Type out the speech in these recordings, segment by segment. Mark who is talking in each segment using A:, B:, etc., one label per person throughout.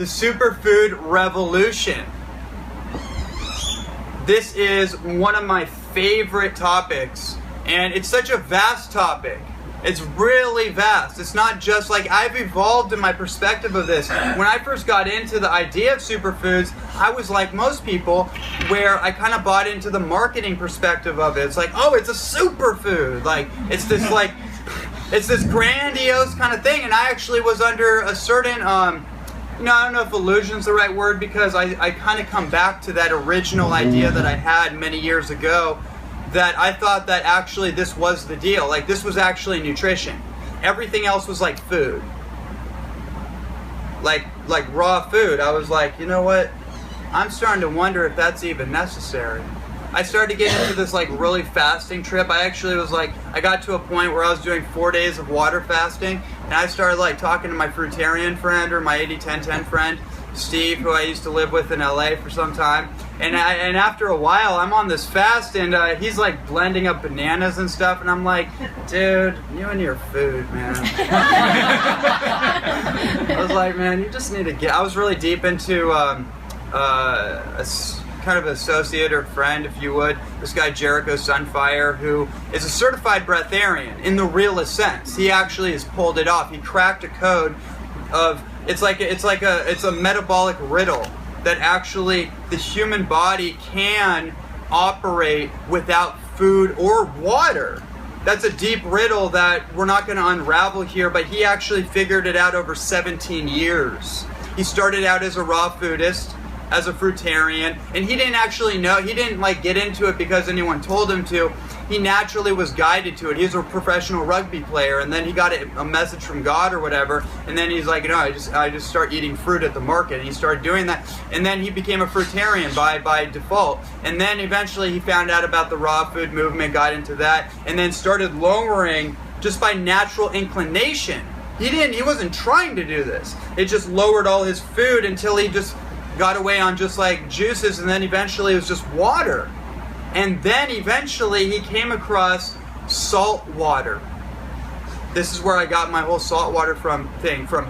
A: superfood revolution. This is one of my favorite topics, and it's such a vast topic. It's really vast. It's not just like, I've evolved in my perspective of this. When I first got into the idea of superfoods, I was like most people, where I kind of bought into the marketing perspective of it. It's like, oh, it's a superfood. Like, it's this grandiose kind of thing. And I actually was under a certain, I don't know if illusion's the right word, because I kind of come back to that original idea that I had many years ago, that I thought that actually this was the deal. Like, this was actually nutrition. Everything else was like food. Like raw food. I was like, you know what? I'm starting to wonder if that's even necessary. I started to get into this like really fasting trip. I actually was like, I got to a point where I was doing 4 days of water fasting, and I started like talking to my fruitarian friend, or my 80-10-10 friend, Steve, who I used to live with in LA for some time. And after a while, I'm on this fast, and he's like blending up bananas and stuff, and I'm like, dude, you and your food, man. I was like, man, you just need to get. I was really deep into kind of associate or friend, if you would, this guy Jericho Sunfire, who is a certified breatharian in the realest sense. He actually has pulled it off. He cracked a code of it's a metabolic riddle that actually the human body can operate without food or water. That's a deep riddle that we're not going to unravel here, but he actually figured it out over 17 years. He started out as a raw foodist, as a fruitarian, and he didn't actually know, he didn't like get into it because anyone told him to. He naturally was guided to it. He's a professional rugby player, and then he got a message from God or whatever, and then he's like, no, I just start eating fruit at the market, and he started doing that, and then he became a fruitarian by default, and then eventually he found out about the raw food movement, got into that, and then started lowering just by natural inclination. He wasn't trying to do this. It just lowered all his food until he just got away on just like juices, and then eventually it was just water. And then eventually he came across salt water. This is where I got my whole salt water from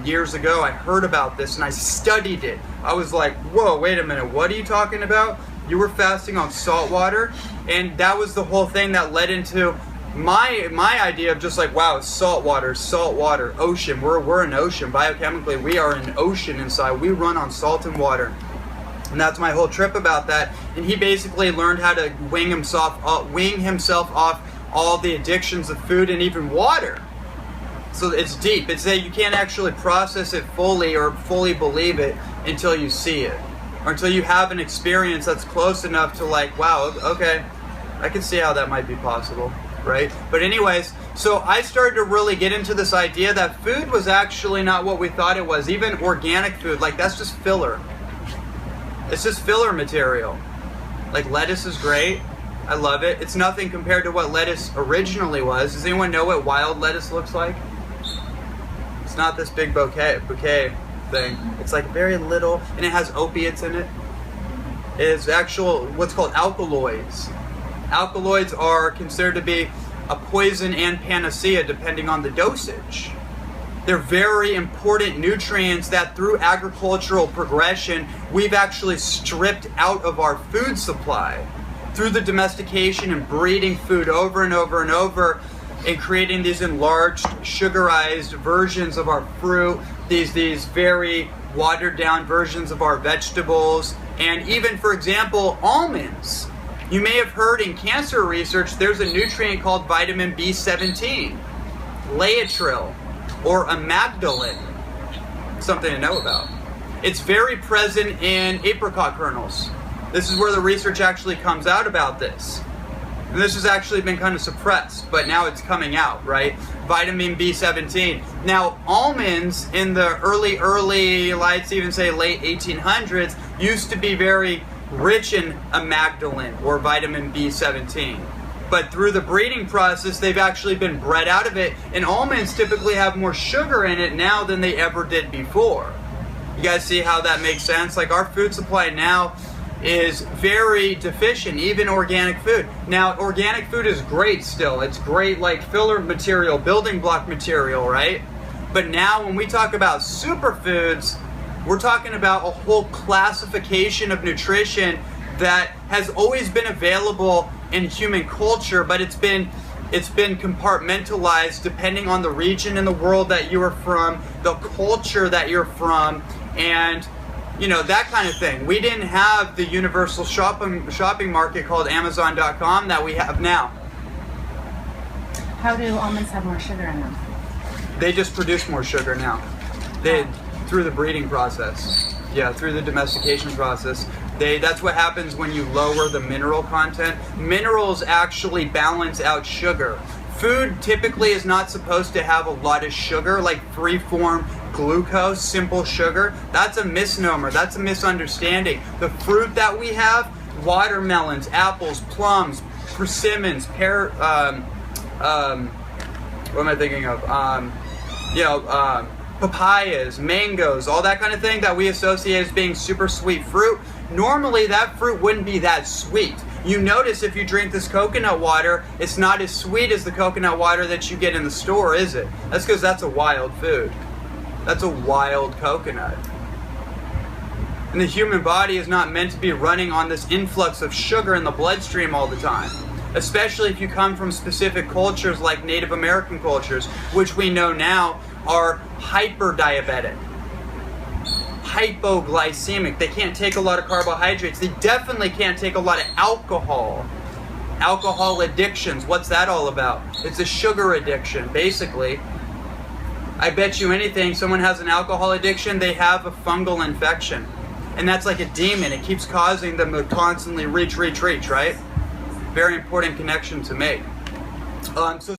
A: years ago. I heard about this and I studied it. I was like, whoa, wait a minute, what are you talking about? You were fasting on salt water? And that was the whole thing that led into my idea of just like, wow, salt water, ocean. We're an ocean. Biochemically, we are an ocean inside. We run on salt and water. And that's my whole trip about that. And he basically learned how to wing himself off all the addictions of food and even water. So it's deep. It's that you can't actually process it fully or fully believe it until you see it. Or until you have an experience that's close enough to like, wow, okay, I can see how that might be possible. Right? But anyways, so I started to really get into this idea that food was actually not what we thought it was. Even organic food, like that's just filler. It's just filler material. Like lettuce is great. I love it. It's nothing compared to what lettuce originally was. Does anyone know what wild lettuce looks like? It's not this big bouquet thing. It's like very little, and it has opiates in it. It is actual, what's called alkaloids. Alkaloids are considered to be a poison and panacea depending on the dosage. They're very important nutrients that through agricultural progression we've actually stripped out of our food supply through the domestication and breeding food over and over and over, and creating these enlarged sugarized versions of our fruit, these very watered down versions of our vegetables, and even, for example, almonds. You may have heard in cancer research there's a nutrient called vitamin B17, Laetrile, or amygdalin. Something to know about. It's very present in apricot kernels. This is where the research actually comes out about this. And this has actually been kind of suppressed, but now it's coming out, right? Vitamin B17. Now, almonds in the early, let's even say late 1800s, used to be very rich in amygdalin or vitamin B17. But through the breeding process, they've actually been bred out of it, and almonds typically have more sugar in it now than they ever did before. You guys see how that makes sense? Like, our food supply now is very deficient, even organic food. Now, organic food is great still. It's great, like filler material, building block material, right? But now when we talk about superfoods, We're talking about a whole classification of nutrition that has always been available in human culture, but it's been compartmentalized depending on the region in the world that you are from, the culture that you're from, and that kind of thing. We didn't have the universal shopping market called Amazon.com that we have now.
B: How do almonds have more sugar in them?
A: They just produce more sugar now. Through the breeding process. Yeah, through the domestication process. That's what happens when you lower the mineral content. Minerals actually balance out sugar. Food typically is not supposed to have a lot of sugar, like free-form glucose, simple sugar. That's a misnomer. That's a misunderstanding. The fruit that we have, watermelons, apples, plums, persimmons, what am I thinking of? Papayas, mangoes, all that kind of thing that we associate as being super sweet fruit. Normally that fruit wouldn't be that sweet. You notice if you drink this coconut water, it's not as sweet as the coconut water that you get in the store, is it? That's because that's a wild food. That's a wild coconut. And the human body is not meant to be running on this influx of sugar in the bloodstream all the time. Especially if you come from specific cultures like Native American cultures, which we know now are hyper-diabetic, hypoglycemic. They can't take a lot of carbohydrates. They definitely can't take a lot of alcohol. Alcohol addictions, what's that all about? It's a sugar addiction, basically. I bet you anything, someone has an alcohol addiction, they have a fungal infection. And that's like a demon. It keeps causing them to constantly reach, right? Very important connection to make. So